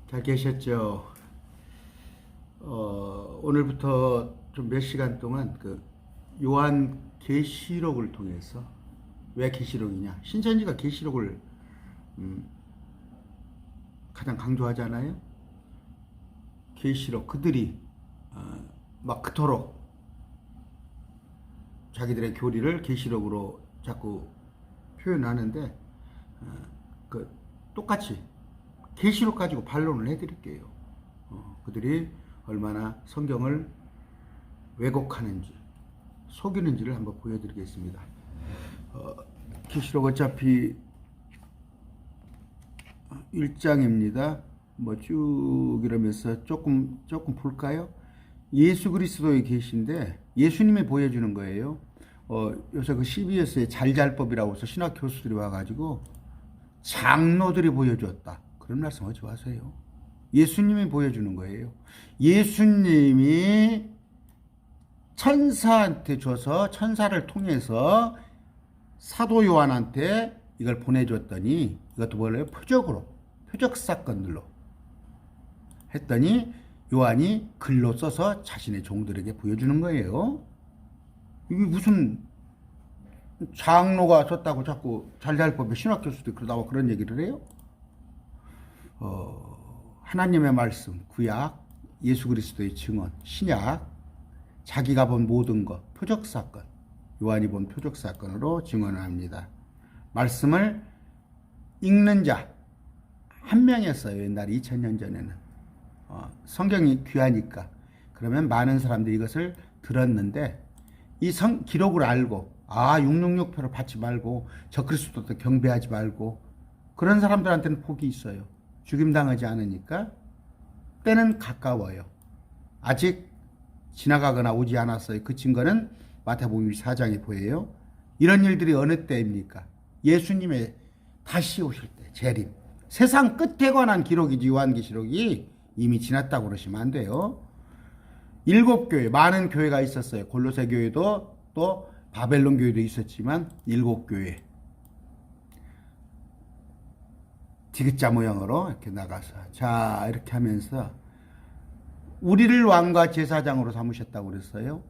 잘 계셨죠? 오늘부터 좀 몇 시간 동안 그 요한 계시록을 통해서 왜 계시록이냐? 신천지가 계시록을 가장 강조하잖아요. 계시록 그들이 막 그토록 자기들의 교리를 계시록으로 자꾸 표현하는데 그 똑같이 계시록 가지고 반론을 해드릴게요. 그들이 얼마나 성경을 왜곡하는지 속이는지를 한번 보여드리겠습니다. 계시록 어차피 1장입니다. 뭐 쭉 이러면서 조금 볼까요? 예수 그리스도의 계시인데 예수님이 보여주는 거예요. 요새 그 CBS의 잘잘법이라고 해서 신학 교수들이 와가지고 장로들이 보여줬다. 그런 말씀 하지 마세요. 예수님이 보여주는 거예요. 예수님이 천사한테 줘서 천사를 통해서 사도 요한한테 이걸 보내줬더니 이것도 뭐래요? 표적 사건들로 했더니 요한이 글로 써서 자신의 종들에게 보여주는 거예요. 이게 무슨 장로가 썼다고 자꾸 잘잘법에 신학 교수들이 그러다고 그런 얘기를 해요? 하나님의 말씀, 구약, 예수 그리스도의 증언, 신약, 자기가 본 모든 것, 표적 사건, 요한이 본 표적 사건으로 증언을 합니다. 말씀을 읽는 자 한 명이었어요. 옛날 2000년 전에는. 성경이 귀하니까. 그러면 많은 사람들이 이것을 들었는데 이 기록을 알고 666표를 받지 말고 저 그리스도도 경배하지 말고 그런 사람들한테는 복이 있어요. 죽임당하지 않으니까 때는 가까워요. 아직 지나가거나 오지 않았어요. 그 증거는 마태복음 4장에 보여요. 이런 일들이 어느 때입니까? 예수님의 다시 오실 때 재림. 세상 끝에 관한 기록이지 요한계시록이 이미 지났다고 그러시면 안 돼요. 7교회 많은 교회가 있었어요. 골로새 교회도 또 바벨론 교회도 있었지만 7교회 디귿자 모양으로 이렇게 나가서 자 이렇게 하면서 우리를 왕과 제사장으로 삼으셨다고 그랬어요.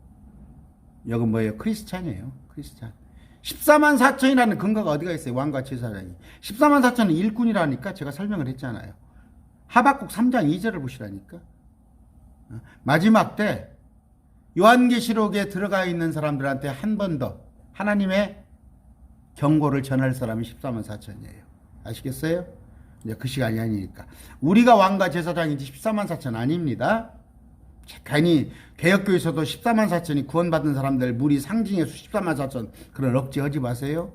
여긴 뭐예요? 크리스찬이에요. 크리스찬. 14만 4천이라는 근거가 어디가 있어요? 왕과 제사장이. 14만 4천은 일꾼이라니까 제가 설명을 했잖아요. 하박국 3장 2절을 보시라니까. 마지막 때 요한계시록에 들어가 있는 사람들한테 한 번 더 하나님의 경고를 전할 사람이 14만 4천이에요. 아시겠어요? 이제 그 시간이 아니니까. 우리가 왕과 제사장이지 14만 4천 아닙니다. 괜히 개혁교에서도 14만 4천이 구원받은 사람들 무리 상징의 수 14만 4천 그런 억지 하지 마세요.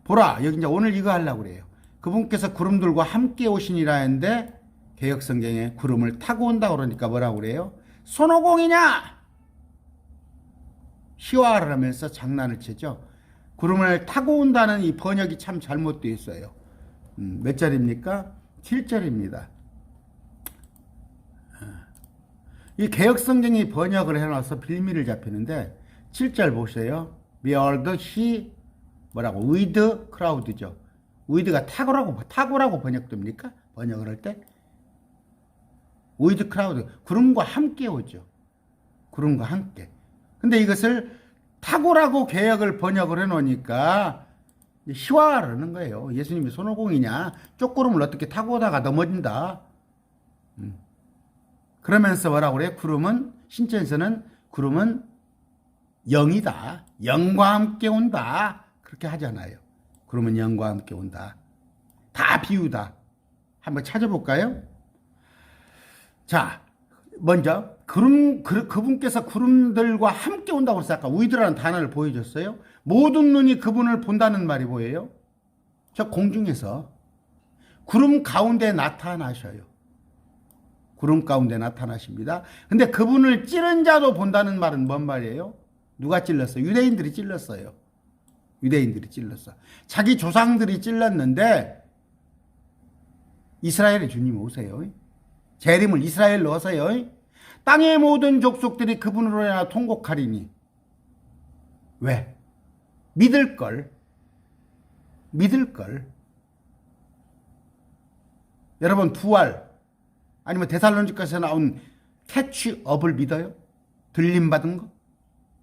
보라 여기 이제 오늘 이거 하려고 그래요. 그분께서 구름들과 함께 오시니라 했는데 개혁성경에 구름을 타고 온다고 그러니까 뭐라고 그래요? 손오공이냐? 희화를 하면서 장난을 치죠. 구름을 타고 온다는 이 번역이 참 잘못되어 있어요. 몇 절입니까? 7절입니다. 이 개혁성경이 번역을 해놔서 빌미를 잡히는데 7절 보세요. Behold, he 뭐라고? with crowd죠. with가 타고라고 번역됩니까? 번역을 할 때? with crowd, 구름과 함께 오죠. 구름과 함께. 근데 이것을 타고라고 개혁을 번역을 해놓으니까 희화를 하는 거예요. 예수님이 손오공이냐? 쪽구름을 어떻게 타고 오다가 넘어진다. 그러면서 뭐라고 그래요? 구름은 신천에서는 구름은 영이다. 영과 함께 온다. 그렇게 하잖아요. 구름은 영과 함께 온다. 다 비유다. 한번 찾아볼까요? 자, 먼저 그분께서 구름들과 함께 온다고 해서 아까 위드라는 단어를 보여줬어요. 모든 눈이 그분을 본다는 말이 뭐예요? 저 공중에서 구름 가운데 나타나셔요. 구름 가운데 나타나십니다. 근데 그분을 찌른 자도 본다는 말은 뭔 말이에요? 누가 찔렀어요? 유대인들이 찔렀어요. 유대인들이 찔렀어. 자기 조상들이 찔렀는데 이스라엘의 주님 오세요. 재림을 이스라엘로 오세요. 땅의 모든 족속들이 그분으로 인하여 통곡하리니. 왜? 믿을 걸. 여러분 부활 아니면 데살로니가에서 나온 캐치업을 믿어요? 들림받은 거?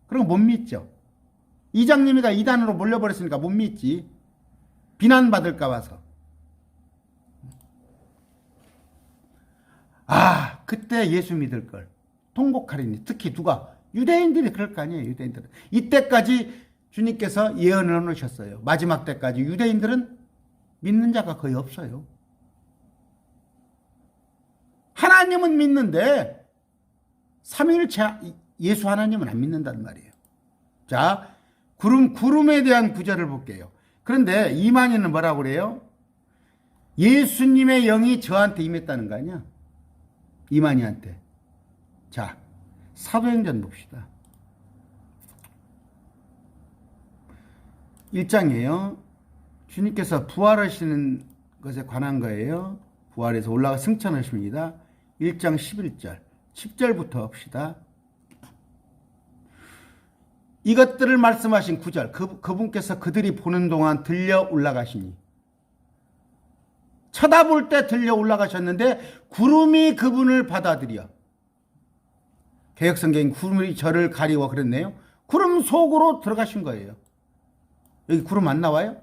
그런 거 못 믿죠. 이장님이가 이단으로 몰려버렸으니까 못 믿지. 비난받을까 봐서. 그때 예수 믿을 걸. 통곡하리니. 특히 누가? 유대인들이 그럴 거 아니에요. 유대인들은. 이때까지 주님께서 예언을 해놓으셨어요. 마지막 때까지 유대인들은 믿는 자가 거의 없어요. 하나님은 믿는데 삼위일체 예수 하나님은 안 믿는단 말이에요. 자, 구름에 대한 구절을 볼게요. 그런데 이만희는 뭐라고 그래요? 예수님의 영이 저한테 임했다는 거 아니야? 이만희한테. 자, 사도행전 봅시다. 1장이에요. 주님께서 부활하시는 것에 관한 거예요. 부활해서 올라가 승천하십니다. 1장 11절. 10절부터 합시다. 이것들을 말씀하신 9절. 그분께서 그들이 보는 동안 들려 올라가시니. 쳐다볼 때 들려 올라가셨는데 구름이 그분을 받아들여. 개역성경이 구름이 저를 가리워 그랬네요. 구름 속으로 들어가신 거예요. 여기 구름 안 나와요?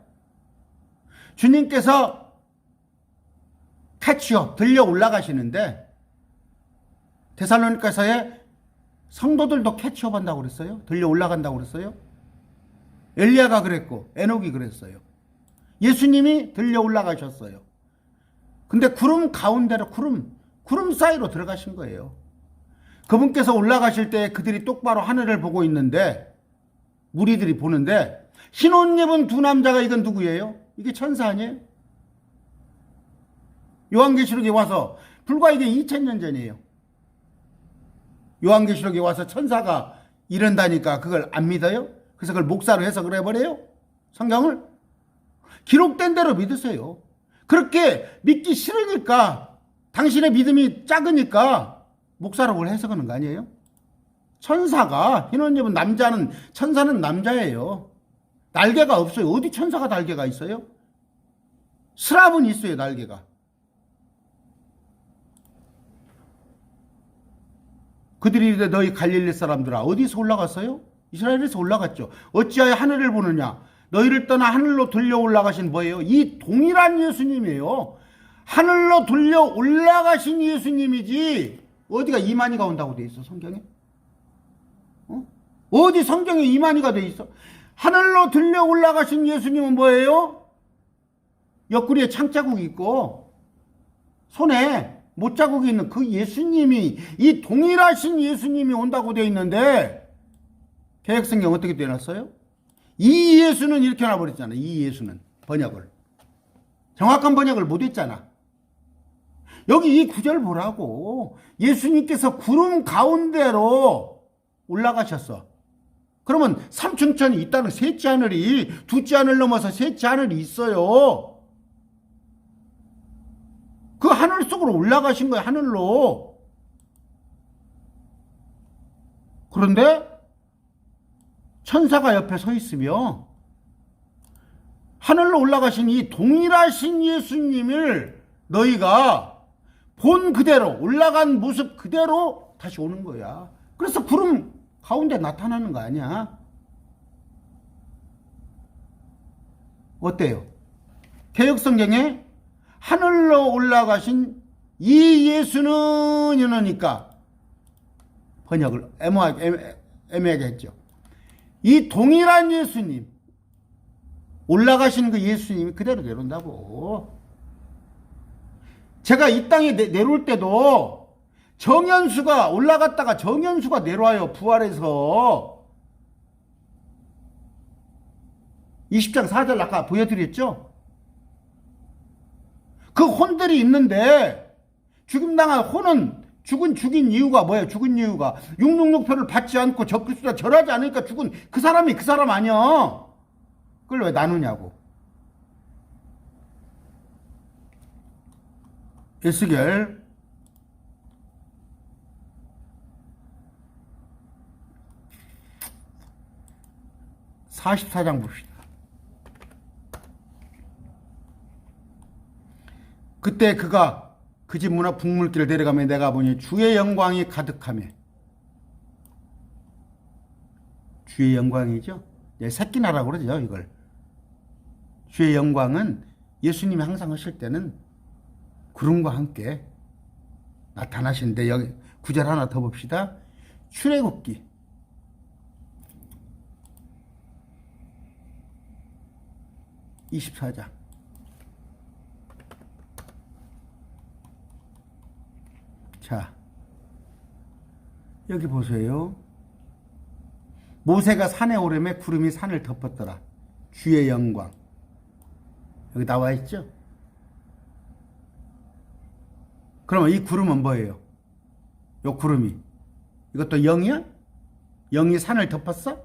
주님께서 캐치업 들려 올라가시는데 데살로니가서의 성도들도 캐치업 한다고 그랬어요. 들려 올라간다고 그랬어요. 엘리야가 그랬고 에녹이 그랬어요. 예수님이 들려 올라가셨어요. 근데 구름 가운데로 구름 사이로 들어가신 거예요. 그분께서 올라가실 때 그들이 똑바로 하늘을 보고 있는데 무리들이 보는데 흰 옷 입은 두 남자가 이건 누구예요? 이게 천사 아니에요? 요한계시록에 와서 불과 이게 2000년 전이에요. 요한계시록에 와서 천사가 이런다니까 그걸 안 믿어요? 그래서 그걸 목사로 해석을 해버려요? 성경을? 기록된 대로 믿으세요. 그렇게 믿기 싫으니까 당신의 믿음이 작으니까 목사로 해석하는 거 아니에요? 천사가 흰 옷 입은 천사는 남자예요. 날개가 없어요. 어디 천사가 날개가 있어요? 스랍은 있어요. 날개가. 그들이 이르되 너희 갈릴리 사람들아 어디서 올라갔어요? 이스라엘에서 올라갔죠. 어찌하여 하늘을 보느냐? 너희를 떠나 하늘로 들려 올라가신 뭐예요? 이 동일한 예수님이에요. 하늘로 들려 올라가신 예수님이지 어디가 이만희가 온다고 돼 있어 성경에? 어디 성경에 이만희가 돼 있어? 하늘로 들려 올라가신 예수님은 뭐예요? 옆구리에 창자국이 있고 손에 못자국이 있는 그 예수님이 이 동일하신 예수님이 온다고 되어 있는데 개역성경 어떻게 되어놨어요? 이 예수는 이렇게 놔버렸잖아. 이 예수는 번역을 정확한 번역을 못했잖아. 여기 이 구절 보라고. 예수님께서 구름 가운데로 올라가셨어. 그러면 삼층천이 있다는 셋째 하늘이 둘째 하늘 넘어서 셋째 하늘이 있어요. 그 하늘 속으로 올라가신 거예요. 하늘로. 그런데 천사가 옆에 서 있으며 하늘로 올라가신 이 동일하신 예수님을 너희가 본 그대로 올라간 모습 그대로 다시 오는 거야. 그래서 구름 가운데 나타나는 거 아니야? 어때요? 개역성경에 하늘로 올라가신 이 예수는 이러니까 번역을 애매하게 했죠. 이 동일한 예수님 올라가신 그 예수님이 그대로 내려온다고. 제가 이 땅에 내려올 때도 정현수가 올라갔다가 정현수가 내려와요. 부활해서 20장 4절 아까 보여드렸죠. 그 혼들이 있는데 죽임당한 혼은 죽인 이유가 뭐예요? 죽은 이유가 666표를 받지 않고 적그리스도가 절하지 않으니까 죽은 그 사람이 그 사람 아니야. 그걸 왜 나누냐고. 에스겔 44장 봅시다. 그때 그가 그 집 문 앞 북물길을 내려가며 내가 보니 주의 영광이 가득하며. 주의 영광이죠. 새끼나라고 그러죠, 이걸. 주의 영광은 예수님이 항상 하실 때는 구름과 함께 나타나시는데, 여기 구절 하나 더 봅시다. 출애굽기 24장. 자, 여기 보세요. 모세가 산에 오르매 구름이 산을 덮었더라. 주의 영광. 여기 나와 있죠? 그러면 이 구름은 뭐예요? 요 구름이. 이것도 영이야? 영이 산을 덮었어?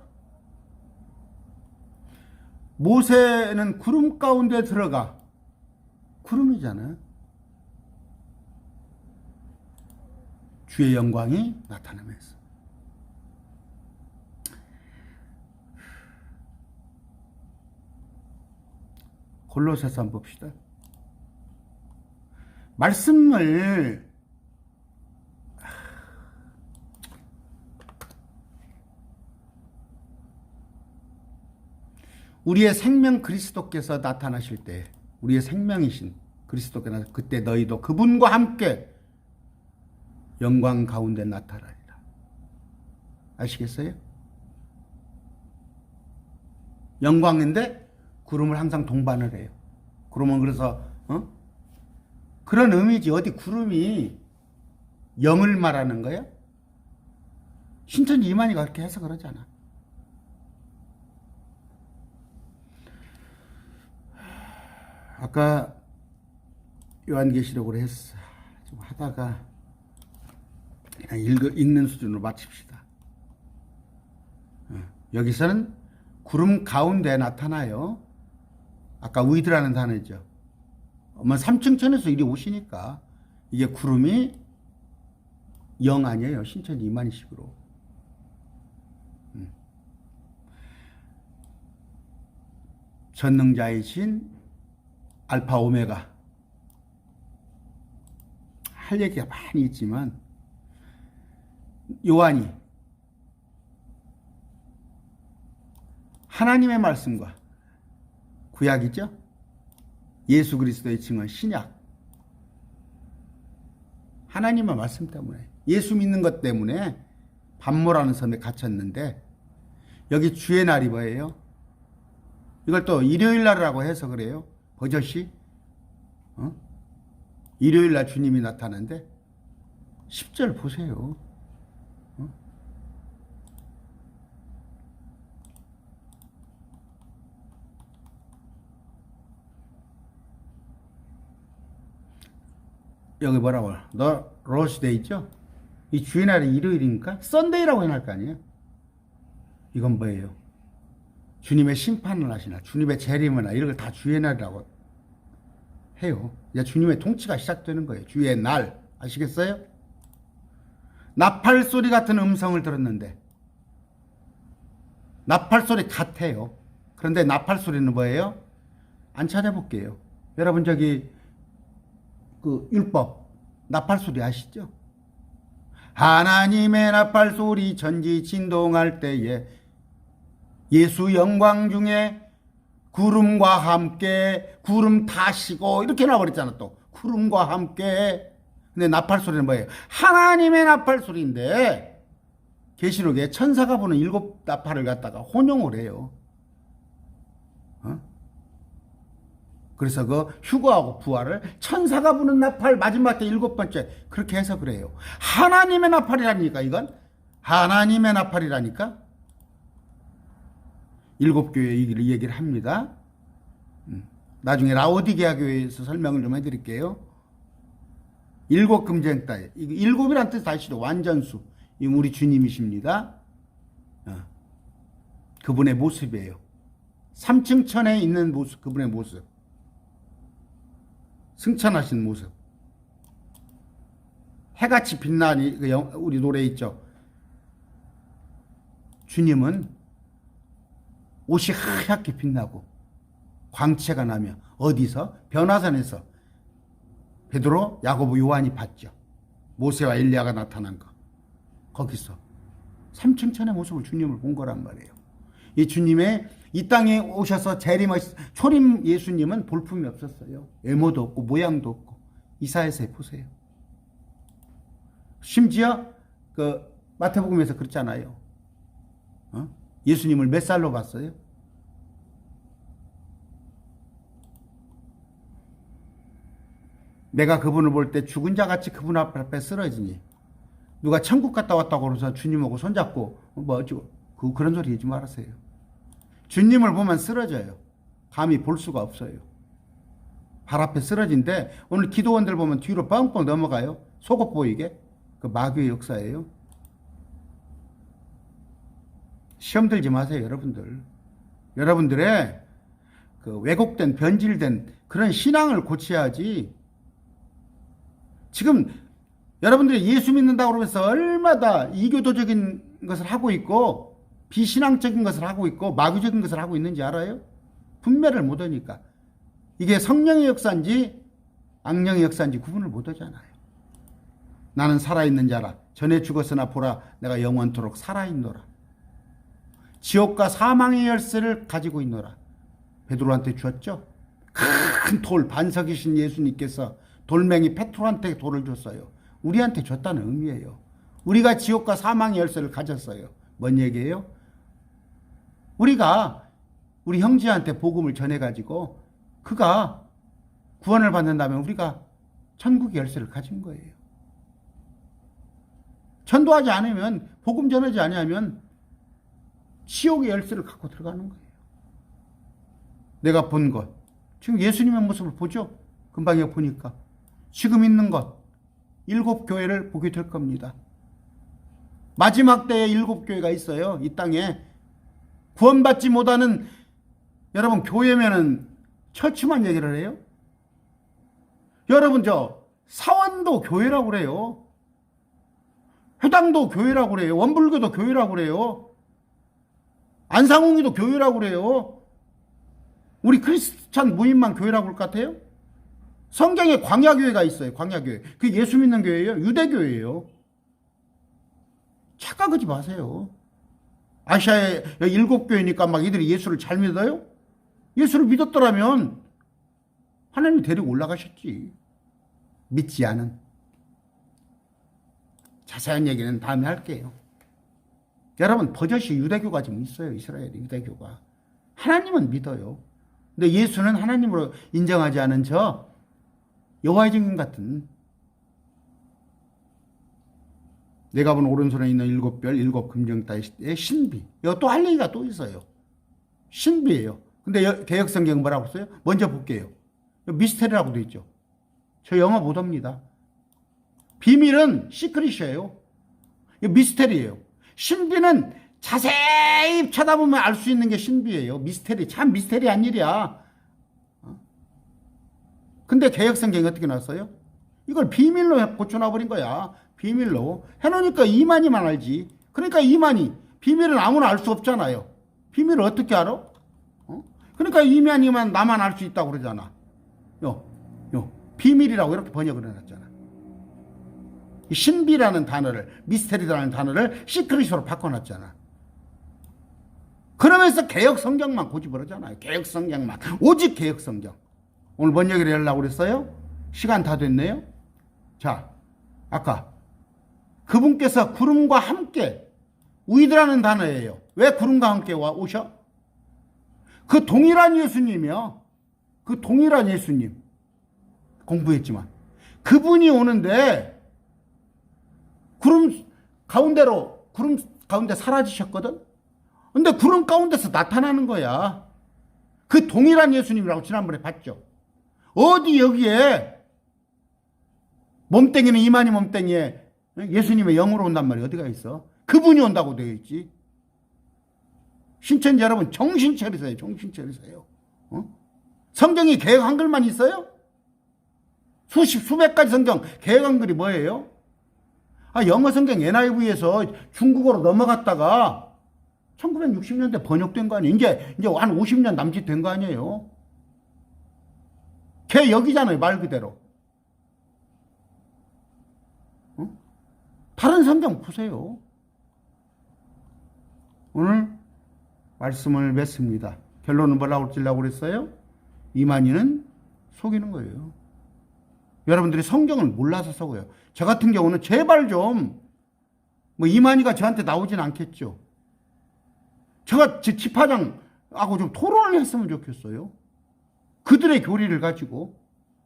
모세는 구름 가운데 들어가. 구름이잖아. 주의 영광이 나타나면서. 골로새서 한번 봅시다. 말씀을 우리의 생명 그리스도께서 나타나실 때, 우리의 생명이신 그리스도께서 그때 너희도 그분과 함께 영광 가운데 나타나리라. 아시겠어요? 영광인데 구름을 항상 동반을 해요. 구름은 그래서 그런 의미지. 어디 구름이 영을 말하는 거야? 신천지 이만희가 그렇게 해서 그러잖아. 아까 요한계시록으로 했어. 좀 하다가 그냥 읽는 수준으로 마칩시다. 여기서는 구름 가운데 나타나요. 아까 위드라는 단어죠. 3층 천에서 이리 오시니까 이게 구름이 영 아니에요. 신천지 이만희식으로. 전능자이신 알파 오메가. 할 얘기가 많이 있지만 요한이 하나님의 말씀과 구약이죠. 예수 그리스도의 증언 신약. 하나님의 말씀 때문에, 예수 믿는 것 때문에 반모라는 섬에 갇혔는데, 여기 주의 날이 뭐예요? 이걸 또 일요일 날이라고 해서 그래요. 버젓이. 일요일 날 주님이 나타나는데 10절 보세요. 여기 뭐라고? 너 로스데이 있죠? 이 주의 날이 일요일이니까 썬데이라고 해놓을 거 아니에요? 이건 뭐예요? 주님의 심판을 하시나, 주님의 재림을 하나, 이런 걸 다 주의 날이라고 해요. 이제 주님의 통치가 시작되는 거예요. 주의 날. 아시겠어요? 나팔 소리 같은 음성을 들었는데, 나팔 소리 같아요. 그런데 나팔 소리는 뭐예요? 안 찾아볼게요. 여러분 저기 그 율법 나팔 소리 아시죠? 하나님의 나팔 소리 전지 진동할 때에 예수 영광 중에 구름과 함께, 구름 타시고 이렇게 나와버렸잖아. 또 구름과 함께. 근데 나팔 소리는 뭐예요? 하나님의 나팔 소리인데, 계시록에 천사가 부는 7 나팔을 갖다가 혼용을 해요. 그래서 그 휴거하고 부활을 천사가 부는 나팔 마지막 때 7번째 그렇게 해서 그래요. 하나님의 나팔이라니까. 이건 하나님의 나팔이라니까. 7교회 이 얘기를 합니다. 나중에 라오디게아 교회에서 설명을 좀 해드릴게요. 7 금쟁 따위. 7이란 뜻 아시죠? 완전수. 이 우리 주님이십니다. 그분의 모습이에요. 3층 천에 있는 모습, 그분의 모습. 승천하신 모습. 해같이 빛나니, 우리 노래 있죠. 주님은 옷이 하얗게 빛나고 광채가 나며, 어디서? 변화산에서 베드로, 야고보, 요한이 봤죠. 모세와 엘리야가 나타난 거. 거기서 삼층천의 모습을 주님을 본 거란 말이에요. 이 주님의 이 땅에 오셔서 초림 예수님은 볼품이 없었어요. 외모도 없고 모양도 없고. 이사야서에 보세요. 심지어 그 마태복음에서 그랬잖아요. 예수님을 몇 살로 봤어요? 내가 그분을 볼 때 죽은 자같이 그분 앞에 쓰러지니 누가 천국 갔다 왔다고 그러면서 주님하고 손잡고 뭐 어쩌고 그런 소리 하지 말으세요. 주님을 보면 쓰러져요. 감히 볼 수가 없어요. 발 앞에 쓰러진데 오늘 기도원들 보면 뒤로 뻥뻥 넘어가요. 속옷 보이게. 그 마귀의 역사예요. 시험 들지 마세요, 여러분들. 여러분들의 그 왜곡된 변질된 그런 신앙을 고쳐야지. 지금 여러분들이 예수 믿는다고 그러면서 얼마나 이교도적인 것을 하고 있고 비신앙적인 것을 하고 있고 마귀적인 것을 하고 있는지 알아요? 분별을 못하니까. 이게 성령의 역사인지 악령의 역사인지 구분을 못하잖아요. 나는 살아있는 자라. 전에 죽었으나 보라 내가 영원토록 살아있노라. 지옥과 사망의 열쇠를 가지고 있노라. 베드로한테 주었죠. 큰 돌 반석이신 예수님께서 돌멩이 페트로한테 돌을 줬어요. 우리한테 줬다는 의미예요. 우리가 지옥과 사망의 열쇠를 가졌어요. 뭔 얘기예요? 우리가 우리 형제한테 복음을 전해가지고 그가 구원을 받는다면 우리가 천국의 열쇠를 가진 거예요. 전도하지 않으면 복음 전하지 않으면 지옥의 열쇠를 갖고 들어가는 거예요. 내가 본 것. 지금 예수님의 모습을 보죠? 금방 여기 보니까. 지금 있는 것. 7교회를 보게 될 겁니다. 마지막 때에 7교회가 있어요. 이 땅에. 구원받지 못하는 여러분 교회면은 처치만 얘기를 해요? 여러분 사원도 교회라고 그래요. 회당도 교회라고 그래요. 원불교도 교회라고 그래요. 안상홍이도 교회라고 그래요. 우리 크리스찬 무인만 교회라고 할 것 같아요? 성경에 광야교회가 있어요. 광야교회. 그게 예수 믿는 교회예요? 유대교회예요. 착각하지 마세요. 아시아의 7교회니까 막 이들이 예수를 잘 믿어요? 예수를 믿었더라면 하나님이 데리고 올라가셨지. 믿지 않은. 자세한 얘기는 다음에 할게요. 여러분 버젓이 유대교가 지금 있어요. 이스라엘 유대교가. 하나님은 믿어요. 근데 예수는 하나님으로 인정하지 않은 여호와의 증인 같은 내가 본 오른손에 있는 7별 7금정따의 신비. 이거 또 할 얘기가 또 있어요. 신비예요. 근데 개역성경 뭐라고 써요? 먼저 볼게요. 미스테리라고 돼 있죠. 저 영어 못합니다. 비밀은 시크릿이에요. 미스테리예요. 신비는 자세히 쳐다보면 알 수 있는 게 신비예요. 미스테리. 참 미스테리한 일이야. 근데 개역성경이 어떻게 나왔어요? 이걸 비밀로 고쳐놔버린 거야. 비밀로. 해놓으니까 이만희만 알지. 그러니까 이만희. 비밀은 아무나 알 수 없잖아요. 비밀을 어떻게 알아? 그러니까 이만희만 나만 알 수 있다고 그러잖아. 비밀이라고 이렇게 번역을 해놨잖아. 신비라는 단어를, 미스테리라는 단어를 시크릿으로 바꿔놨잖아. 그러면서 개역성경만 고집을 개역성경만. 오직 개역성경. 오늘 뭔 얘기를 하려고 그랬어요? 시간 다 됐네요. 자, 아까 그분께서 구름과 함께 우이드라는 단어예요. 왜 구름과 함께 오셔? 그 동일한 예수님이요. 그 동일한 예수님. 공부했지만. 그분이 오는데 구름 가운데 사라지셨거든? 근데 구름 가운데서 나타나는 거야. 그 동일한 예수님이라고 지난번에 봤죠. 어디 여기에 몸뚱이는 이만희 몸뚱이에 예수님의 영으로 온단 말이에요. 어디가 있어? 그분이 온다고 되어 있지. 신천지 여러분 정신 차리세요. 정신 차리세요. 성경이 개역 한글만 있어요? 수백 가지 성경 개역 한글이 뭐예요? 영어 성경 NIV에서 중국어로 넘어갔다가 1960년대 번역된 거 아니에요? 이제 한 50년 남짓 된 거 아니에요? 개역이잖아요, 말 그대로. 다른 성경 보세요. 오늘 말씀을 맺습니다. 결론은 뭐라고 찔라고 그랬어요? 이만희는 속이는 거예요. 여러분들이 성경을 몰라서 속어요. 저 같은 경우는 제발 좀, 이만희가 저한테 나오진 않겠죠. 제가 제 집화장하고 좀 토론을 했으면 좋겠어요. 그들의 교리를 가지고.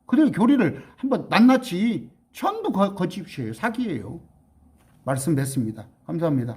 그들의 교리를 한번 낱낱이 전부 거짓이에요. 사기예요. 말씀 맺습니다. 감사합니다.